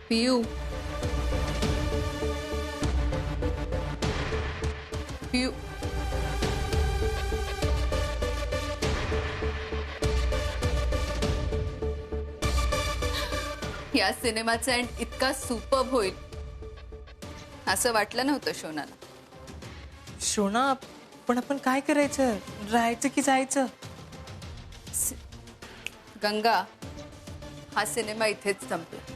पियू पियू या सिनेमाचा एंड इतका सुपर्ब होईल असं वाटलं नव्हतं शोनाला. शोना, पण आपण काय करायचं? राहायचं की जायचं? गंगा, हा सिनेमा इथेच संपला.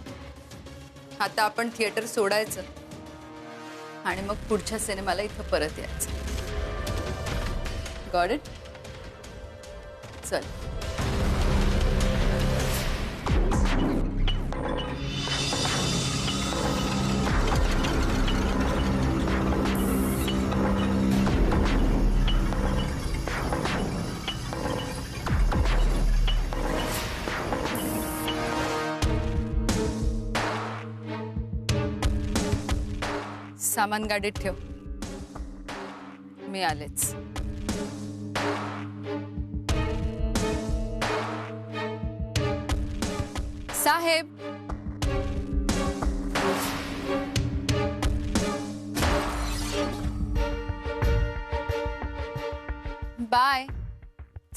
आता आपण थिएटर सोडायचं आणि मग पुढच्या सिनेमाला इथं परत यायचं. Got it? चल. सामान गाडीत ठेव, मी आलेच. साहेब, बाय.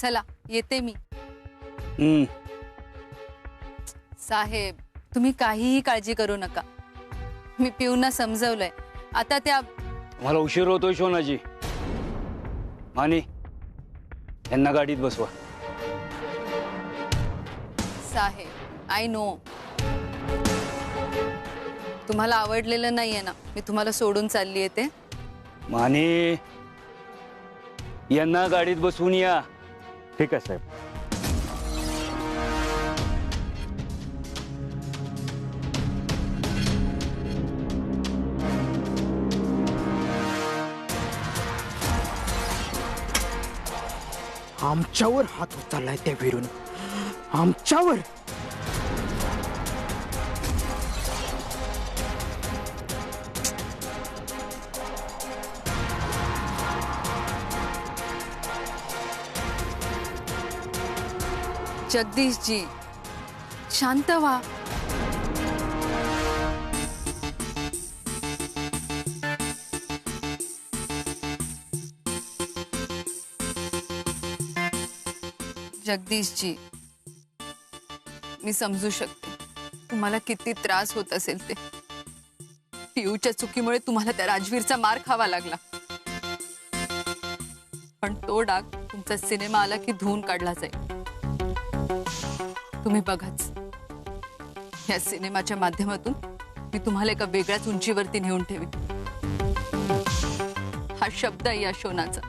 चला येते मी. साहेब, तुम्ही काहीही काळजी करू नका. मी पिऊंना समजवलंय. आता त्या मला उशीर होतोय शोनाजी. मानी, यांना गाडीत बसवा. साहेब, आय नो तुम्हाला आवडलेलं नाहीये ना मी तुम्हाला सोडून चालली येते. माने, यांना गाडीत बसवून या. ठीक आहे साहेब. आमच्यावर हात उचललाय त्या वीरून, आमच्यावर. जगदीश जी, शांत व्हा. जगदीश जी, मी समजू शकते तुम्हाला किती त्रास होत असेल ते. पियूच्या चुकीमुळे तुम्हाला त्या राजवीरचा मार खावा लागला. पण तो डाग तुमचा सिनेमा आला की धुवून काढला जाईल. तुम्ही बघाच, या सिनेमाच्या माध्यमातून मी तुम्हाला एका वेगळ्याच उंचीवरती नेऊन ठेवीन. हा शब्द आहे या शोनाचा.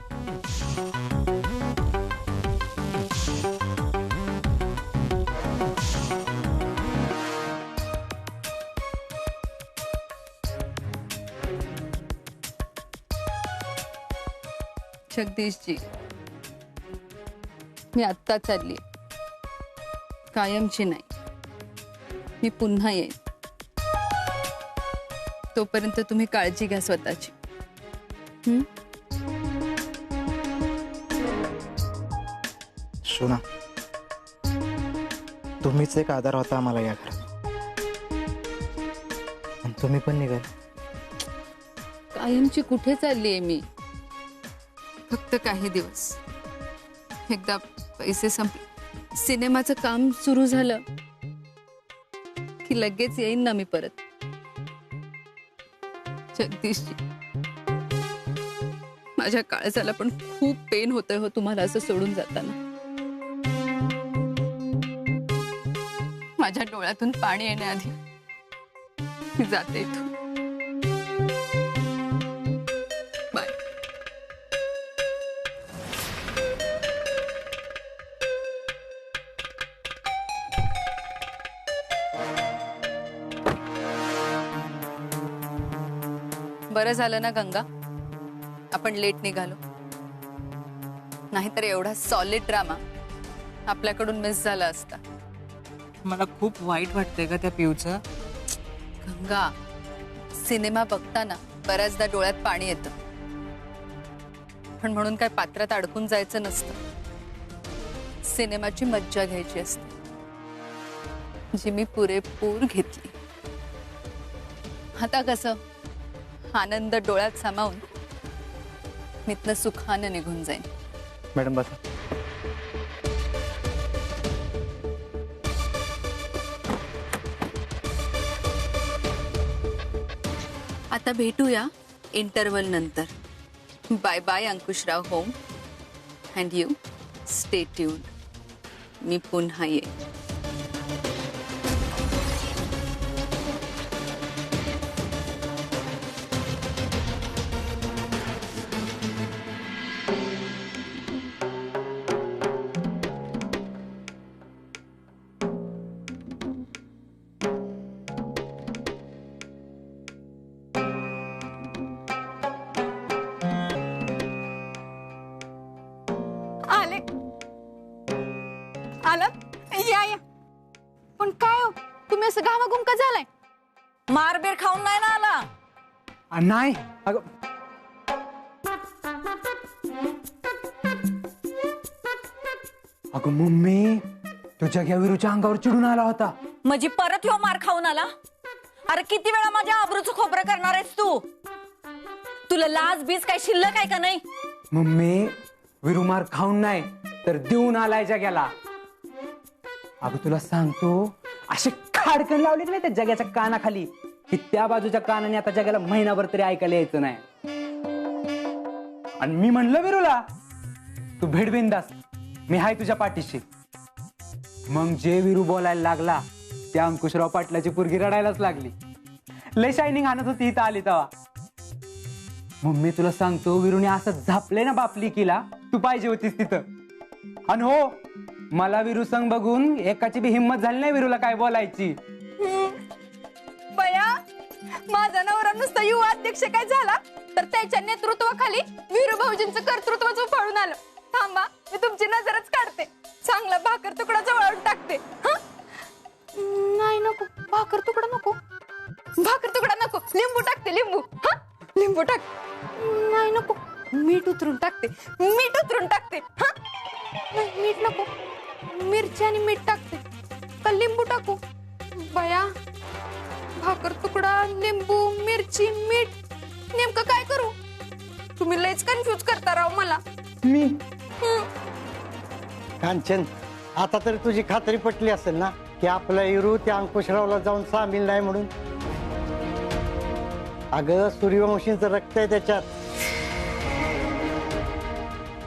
जगदीश जी, मी आत्ता चालली, कायमची नाही. मी पुन्हा येईन. तोपर्यंत तुम्ही काळजी घ्या स्वतःची. शोना, तुम्हीच एक आधार होता आम्हाला या घरात. आणि तुम्ही पण निघाल. कायमची कुठे चालली आहे मी? फक्त काही दिवस. एकदा पैसे संपले, सिनेमाचं काम सुरू झालं की लगेच येईन ना मी परत. जगदीश जी, माझ्या काळजाला पण खूप पेन होतंय हो तुम्हाला असं सोडून जाताना. माझ्या डोळ्यातून पाणी येण्याआधी मी जाते इथून. बाय. बरं झालं ना गंगा, आपण लेट निघालो. नाहीतर एवढा सॉलिड ड्रामा आपल्याकडून मिस झाला असता. मला खूप वाईट वाटतंय का त्या पिऊचं. गंगा, सिनेमा बघताना बऱ्याचदा डोळ्यात पाणी येतं, पण म्हणून काय पात्रात अडकून जायचं नसतं. सिनेमाची मज्जा घ्यायची असते, जी मी पुरेपूर घेतली. आता कसं आनंद डोळ्यात सामावून मितनं सुखानं निघून जाईन. मॅडम बसा. आता भेटूया इंटरवल नंतर. Bye bye Ankushrao home and you stay tuned. मी पुन्हा येईन. आले आलात या या. पण काय हो तुम्ही असं घामाघूम का झालाय? मारबीर खाऊन नाही ना आला? नाही अगं, अगं मम्मी तुझ्या घ्या विरूच्या अंगावर चिडून आला होता. म्हणजे परत ह्यो मार खाऊन आला? अरे किती वेळा माझ्या आबरूचं खोबरं करणार आहेस तू? तुला लाज बीज काय शिल्लक आहे का नाही? मम्मी विरू मार खाऊन नाही तर देऊन आलाय जग्याला. अगं तुला सांगतो असे खाडकन लावले नाही त्या जग्याच्या कानाखाली की त्या बाजूच्या कानाने आता जग्याला महिनाभर तरी ऐकायला यायचं नाही. आणि मी म्हणलं विरूला तू भेट बिंदास, मी हाय तुझ्या पाठीशी. मग जे विरू बोलायला लागला त्या अंकुशराव पाटलाची पोरगी रडायलाच लागली. लय शायनिंग आणत होती इथं आली तेव्हा. मम्मी तुला सांगतो विरूने असं झापले ना बापलिकीला, तू पाहिजे होतीस तिथं. आणि हो मला विरू संग बघून एकाची बी हिंमत झाली नाही विरूला काय बोलायची. बया माझा नवरा नुसता युवा अध्यक्ष काय झाला तर त्याच्या नेतृत्वाखाली वीरू भाऊजींचं कर्तृत्व उफाळून आलं. थांबा मी तुमची नजरच काढते. चांगला भाकर तुकडा जवळून टाकते. नाही नको भाकर तुकडा नको. भाकर तुकडा नको, लिंबू टाकते. लिंबू लिंबू टाक. नाही नको, मीठ उतरून टाकते. मीठ उतरून टाकते. नाही मीठ नको, मिरची आणि मीठ टाकते. का लिंबू टाकू? बया भाकर तुकडा, लिंबू, मिरची, मीठ नेमकं काय करू? तुम्ही लयच कन्फ्यूज करता राव मला. मी कांचन, आता तरी तुझी खात्री पटली असेल ना की आपला इरू त्या अंकुशरावला जाऊन सामील नाही म्हणून. अगं सूर्यवंशींचं रक्त आहे त्याच्यात.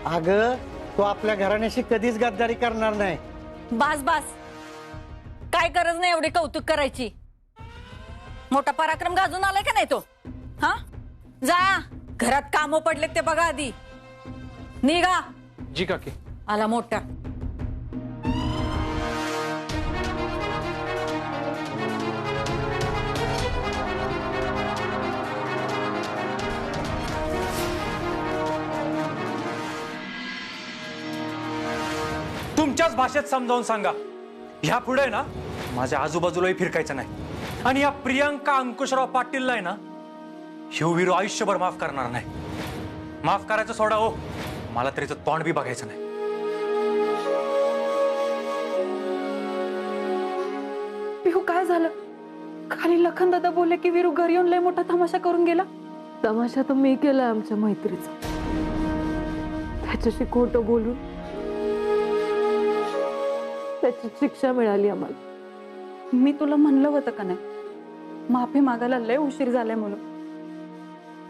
अगं तो आपल्या घराण्याशी कधीच गद्दारी करणार नाही. बास बास, काय गरज नाही एवढी कौतुक करायची. मोठा पराक्रम गाजून आलाय का नाही तो? हा जा, घरात कामं पडलेत ते बघा आधी. निघा. जी काकी. आला मोठा. तुमच्याच भाषेत समजावून सांगा. ह्या पुढे ना माझ्या आजूबाजूलाही फिरकायचं नाही. आणि या प्रियांका अंकुशराव पाटीलला आहे ना शिववीरू आयुष्यभर माफ करणार नाही. माफ करायचं सोडा हो, मला तरीच तोंड बी बघायचं नाही. पिहू काय झालं? खाली लखन दादा बोलले की वीरू घरी येऊन लय मोठा तमाशा करून गेला. तमाशा तर मी केलाय आमच्या मैत्रीचा. त्याच्याशी खोटं बोलून त्याची शिक्षा मिळाली आम्हाला. मी तुला म्हणलं होतं का नाही माफी मागायला लय उशीर झालाय म्हणून?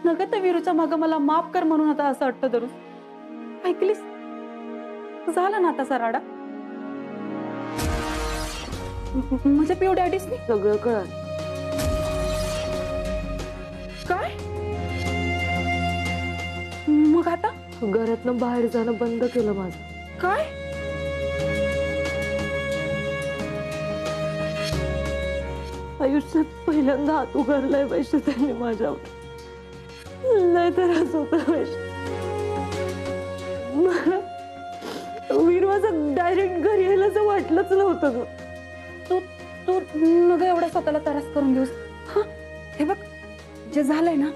नका त्या वीरूच्या मागं मला माफ कर म्हणून आता असं अट्ट धरून ऐकलीस? झालं ना आता सराडा. म्हणजे पिऊ डॅडीसनी सगळं कळलं. काय मग आता? घरातनं बाहेर जाणं बंद केलं माझं. काय? आयुष्यात पहिल्यांदा हात उघडलाय वैश्य त्यांनी माझ्यावर. नाही तर असं होतं वैश्य. मला वीरू असं डायरेक्ट घरी यायला असं वाटलंच नव्हतं ग. तू तू नग एवढा स्वतःला त्रास करून घेऊस. हा हे बघ, जे झालंय ना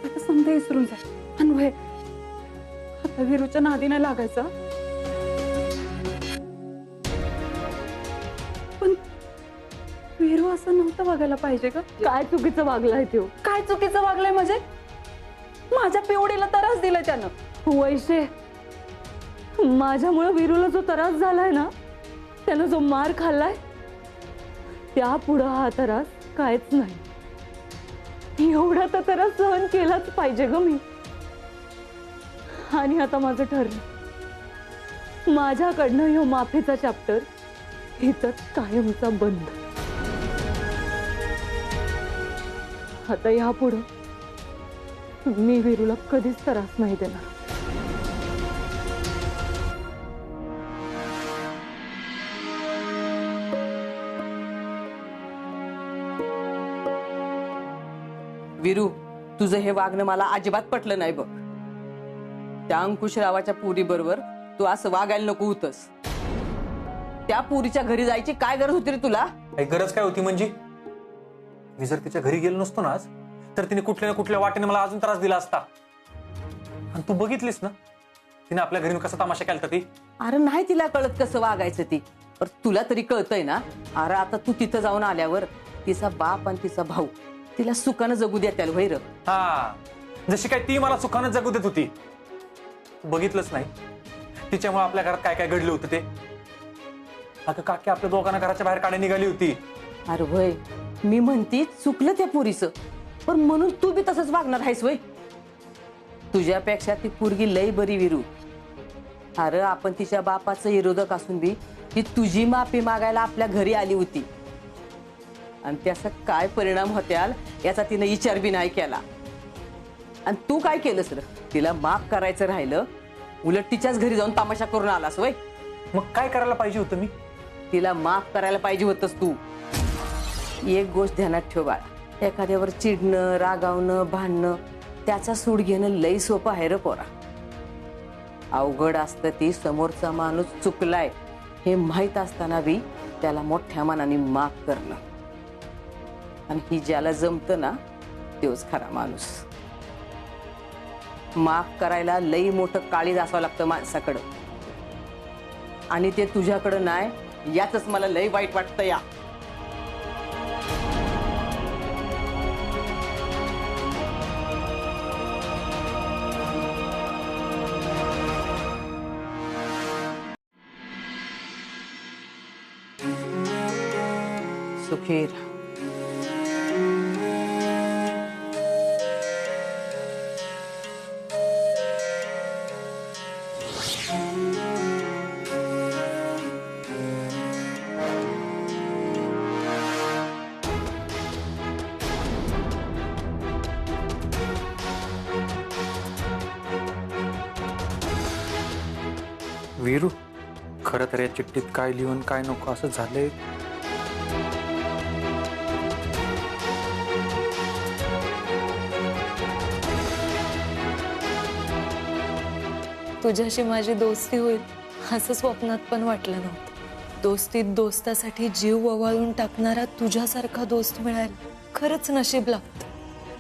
आता समजा विसरून जा. अनवय आता वीरूच्या नादी नाही लागायचं. पण वीरू असं नव्हतं वागायला पाहिजे का? काय चुकीचं वागलाय तो? काय चुकीचं वागलाय म्हणजे? माझ्या पिवडीला त्रास दिलाय त्यानं. वैशे, माझ्यामुळे वीरूला जो त्रास झालाय ना, त्यानं जो मार खाल्लाय, त्या पुढं हा त्रास कायच नाही. एवढा तर त्रास सहन केलाच पाहिजे ग मी. आणि आता माझं ठरलं, माझ्याकडनं ह्यो माफीचा चॅप्टर इथंच कायमचा बंद. आता यापुढं मी वीरूला कधीच त्रास नाही देणार. वीरू, तुझं हे वागणं मला अजिबात पटलं नाही बघ. त्या अंकुशरावाच्या पुरी बरोबर तू असं वागायला नको होतस. त्या पुरीच्या घरी जायची काय गरज होती रे तुला? काही गरज काय होती म्हणजे? मी जर तिच्या घरी गेलो नसतो ना आज, तर तिने कुठल्या ना कुठल्या वाटेने मला अजून त्रास दिला असता. आणि तू बघितलीस ना तिने आपल्या घरी कसा तमाशा केलता ती. अरे नाही तिला कळत कसं वागायचं ती, पण तुला तरी कळतंय ना. अरे आता तू तिथं जाऊन आल्यावर तिचा बाप आणि तिचा भाऊ तिला सुखानं जगू द्या त्याला वैर. हा, जशी काय ती मला सुखानं जगू देत होती. बघितलंच नाही तिच्यामुळे आपल्या घरात काय काय घडलं होतं ते. अगं काकी आपल्या दोघांना घराच्या बाहेर काढायला निघाली होती. अरे वय, मी म्हणती चुकलं त्या पुरीचं, पण म्हणून तू बी तसंच वागणार आहेस वय? तुझ्यापेक्षा ती पोरगी लई बरी वीरू. अरे आपण तिच्या बापाचं विरोधक असून बी ती तुझी माफी मागायला आपल्या घरी आली होती. आणि त्याचा काय परिणाम होत्याल याचा तिने विचार बी नाही केला. आणि तू काय केलंस रे? तिला माफ करायचं राहिलं, उलट तिच्याच घरी जाऊन तमाशा करून आलास वय. मग काय करायला पाहिजे होतं मी? तिला माफ करायला पाहिजे होतंस तू. एक गोष्ट ध्यानात ठेव बाळा, एखाद्यावर चिडणं, रागावणं, भांडणं त्याचा सूड घेणं लई सोपं आहे रे पोरा. अवघड असतं ती समोरचा माणूस चुकलाय हे माहीत असताना बी त्याला मोठ्या मनाने माफ करणं. आणि ही ज्याला जमतं ना तोच खरा माणूस. माफ करायला लई मोठं काळीज असावं लागतं माणसाकडं, आणि ते तुझ्याकडं नाही याच मला लई वाईट वाटतं या. सुखीर वीरू, खरं तर या चिठ्ठीत काय लिहून काय नको असं झालंय. तुझ्याशी माझी दोस्ती होईल असं स्वप्नात पण वाटलं नव्हतं. दोस्तीत दोस्तासाठी जीव ओवाळून टाकणारा तुझ्यासारखा दोस्त मिळायला खरंच नशीब लागतं.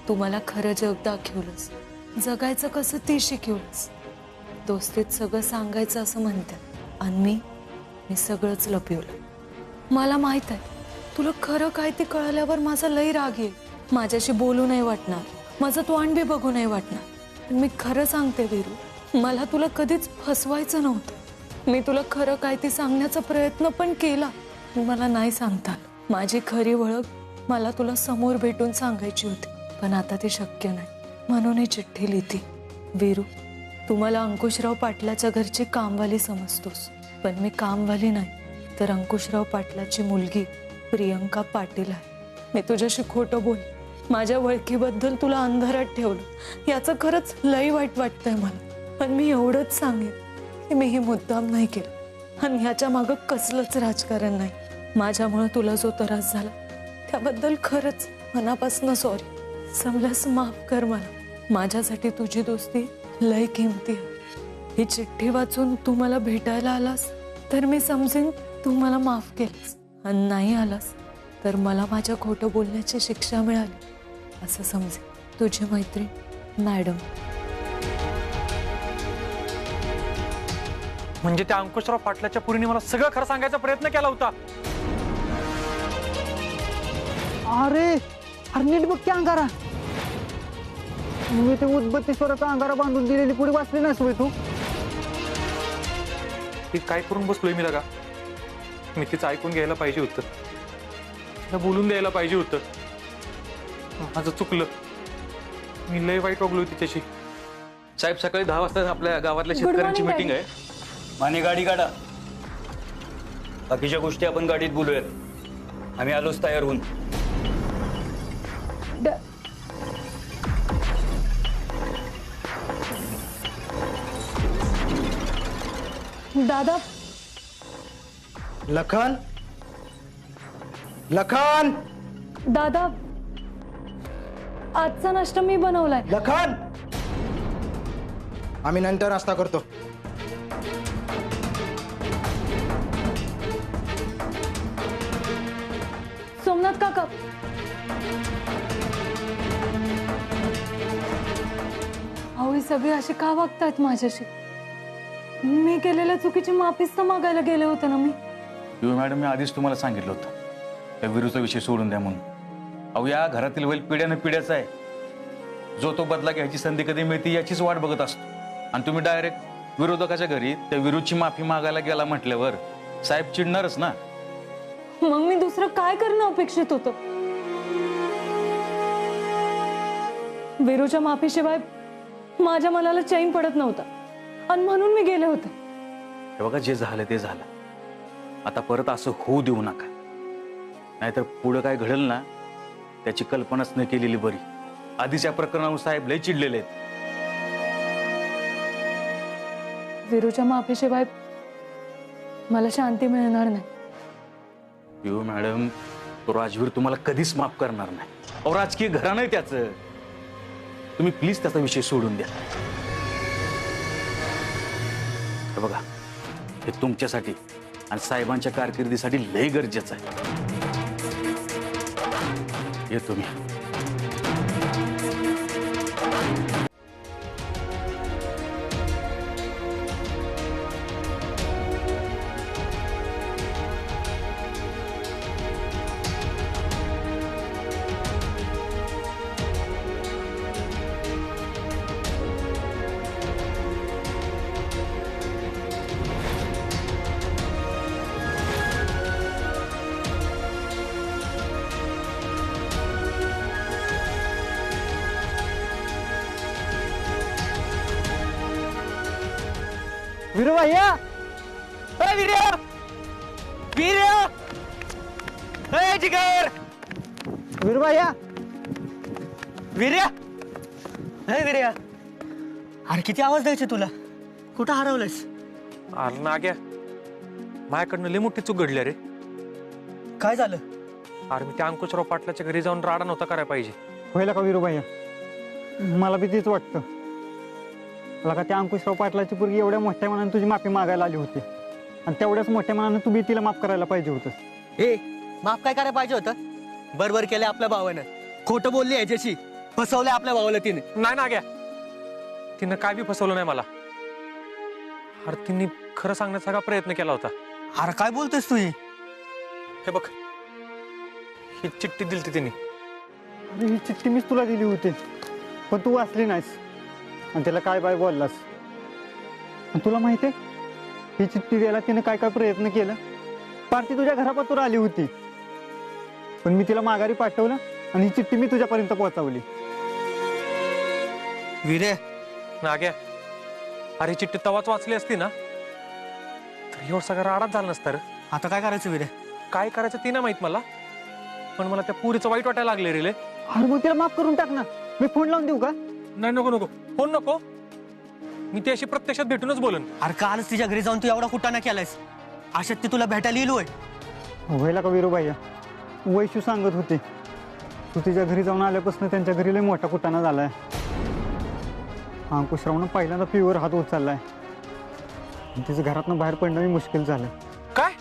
तू मला खरं जग दाखवलंस, जगायचं कसं ते शिकवलंस. दोस्तीत सगळं सांगायचं असं म्हणतात आणि मी सगळंच लपवलं. मला माहित आहे तुला खरं काय ते कळल्यावर माझा लई राग येईल. माझ्याशी बोलू नाही वाटणार, माझं तोंड बी बघू नाही वाटणार. पण मी खरं सांगते वीरू, मला तुला कधीच फसवायचं नव्हतं. मी तुला खरं काय ते सांगण्याचा प्रयत्न पण केला, मला नाही सांगता आलं. माझी खरी ओळख मला तुला समोर भेटून सांगायची होती, पण आता ते शक्य नाही. म्हणून ही चिठ्ठी लिहिते. वीरू, तू मला अंकुशराव पाटलाच्या घरची कामवाली समजतोस, पण मी कामवाली नाही, तर अंकुशराव पाटलाची मुलगी प्रियंका पाटील आहे. मी तुझ्याशी खोटं बोल, माझ्या ओळखीबद्दल तुला अंधारात ठेवलं, याचं खरंच लई वाईट वाटतंय मला. पण मी एवढंच सांगेन की मी हे मुद्दाम नाही केलं, आणि ह्याच्या मागं कसलंच राजकारण नाही. माझ्यामुळे तुला जो त्रास झाला त्याबद्दल खरंच मनापासून सॉरी. समल्यास माफ कर मला. माझ्यासाठी तुझी दोस्ती लय किमती आहे. ही चिठ्ठी वाचून तू मला भेटायला आलास तर मी समजेन तू मला माफ केलंस, आणि नाही आलास तर मला माझ्या खोटं बोलण्याची शिक्षा मिळाली असं समजेन. तुझी मैत्रीण मॅडम. म्हणजे त्या अंकुशराव पाटलाच्या पुरीने मला सगळं खरं सांगायचा प्रयत्न केला होता. अरे अरे नीट बघ की अंगारा. मी ते उदबत्तीश्वराचा अंगारा बांधून दिलेली पुढे वाचली नाही सोय तू. ती काय करून बसलोय मी लगा. मी तिचं ऐकून घ्यायला पाहिजे होतं, तिला बोलून द्यायला पाहिजे होतं. माझं चुकलं, मी लय वाईट वागलोय तिच्याशी. साहेब सकाळी 10 वाजता आपल्या गावातल्या शेतकऱ्यांची मीटिंग आहे. माने गाडी काढा. बाकीच्या गोष्टी आपण गाडीत बोलूयात. आम्ही आलोच तयार होऊन. दादा लखन लखन दादा आजचा नाश्ता मी बनवलाय. लखन आम्ही नंतर नाश्ता करतो. सोमनाथ काका अहो ही सगळी अशी का वागतायत माझ्याशी? मी केलेल्या चुकीची माफीच तर मागायला गेले होते ना मी. मॅडम मी आधीच तुम्हाला सांगितलं होतं त्या विरूचा विषय सोडून द्या म्हणून. अहो या घरातील वैल पिढ्यानं पिढ्याचा आहे. जो तो बदला घ्यायची संधी कधी मिळते याचीच वाट बघत असतो. आणि तुम्ही डायरेक्ट विरोधकाच्या घरी त्या विरूची माफी मागायला गेला म्हटल्यावर साहेब चिडणारच ना. मग मी दुसरं काय करणं अपेक्षित होतं? विरूच्या माफीशिवाय माझ्या मनाला चैन पडत नव्हता आणि म्हणून मी गेले होते. हे बघा जे झालं ते झालं. आता परत असं होऊ देऊ नका, नाहीतर पुढं काय घडेल ना त्याची कल्पनाच न केलेली बरी. आधीच या प्रकरणावर साहेब लय चिडलेले आहेत. विरूच्या माफीशिवाय मला शांती मिळणार नाही. यो मॅडम तो राजवीर तुम्हाला कधीच माफ करणार नाही. अहो राजकीय घराणं आहे त्याचं. तुम्ही प्लीज त्याचा विषय सोडून द्या. हे बघा हे तुमच्यासाठी आणि साहेबांच्या कारकिर्दीसाठी लय गरजेचं आहे. येतो मी. विरू भैया विरू भैया विर्या अरे किती आवाज द्यायचे तुला? कुठं हरवलंयस? अरे नाग्या, माझ्याकडनं लय मोठी चूक घडली रे. काय झालं? अरे मी त्या अंकुशराव पाटलाच्या घरी जाऊन राडा नव्हता करायला पाहिजे. व्हायला का विरू भैया? मला बी तेच वाटतं. मला का त्या अंकुशराव पाटलाची पोरगी एवढ्या मोठ्या मनाने तुझी माफी मागायला आली होती आणि तेवढ्याच मोठ्या मनाने तू बी तिला माफ करायला पाहिजे होतं. ए माफ काय करायला पाहिजे होतं? बरोबर केलं आपल्या भावानं. खोटं बोलली याच्याशी, फसवलंय आपल्या भावाला तिने. नाही नाग्या, तिनं काय बी फसवलं नाही मला. अरे तिने खरं सांगण्याचा सगळा प्रयत्न केला होता. अरे काय बोलतोस तू? हे बघ ही चिठ्ठी दिली तिने. ही चिठ्ठी मीच तुला दिली होती पण तू वाचली नाहीस आणि त्याला काय बाय बोललास. आणि तुला माहिती आहे ही चिठ्ठी द्यायला तिने काय काय प्रयत्न केलं. पार ती तुझ्या घरापातूर आली होती पण मी तिला माघारी पाठवलं आणि ही चिठ्ठी मी तुझ्यापर्यंत पोहोचवली. विरे नाग्या, अरे चिठ्ठी तवाच वाचली असती ना तर एवढं सगळं राडाच झालं नसतं. आता काय करायचं विरे? काय करायचं ती ना माहित मला, पण मला त्या पुरीचं वाईट वाटायला लागले रे. अरे मग तिला माफ करून टाक ना. मी फोन लावून देऊ का? नाही नको नको, फोन नको. मी ती अशी प्रत्यक्षात भेटूनच बोलन. अरे कालच तिच्या घरी जाऊन तू एवढा कुटाणा केलायस, अशात ती तुला भेटायला येलोय. व्हायला का विरू भैया? वैशू सांगत होती तू तिच्या घरी जाऊन आल्यापासून त्यांच्या घरी लय मोठा कुटाणा झालाय. अंकुशरावनं पहिल्यांदा पिवर हात उचललाय. तिचं घरातनं बाहेर पडणंही मुश्किल झालं. काय?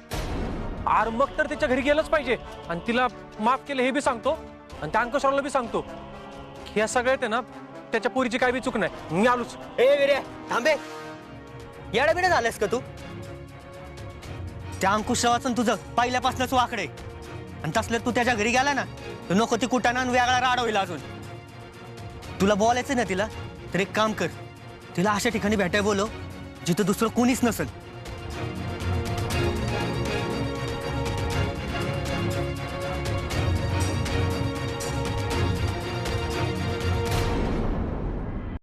अरे मग तर तिच्या घरी गेलंच पाहिजे आणि तिला माफ केलं हे बी सांगतो आणि त्या अंकुशरावला बी सांगतो की या सगळ्यात आहे ना त्याच्या पोरीची काय बी चूक नाही. मी आलोच. ए विरे थांबे, येडा बिडा झालास का तू? त्या अंकुशरावाचं तुझं पहिल्यापासूनच वाकडे. आणि तसलं तू त्याच्या घरी गेला ना तर नको ती कुटाणा आणि वेगळा राड होईल अजून. तुला बोलायचं ना तिला तर एक काम कर, तिला अशा ठिकाणी भेटाय बोलव जिथं दुसरं कोणीच नसेल.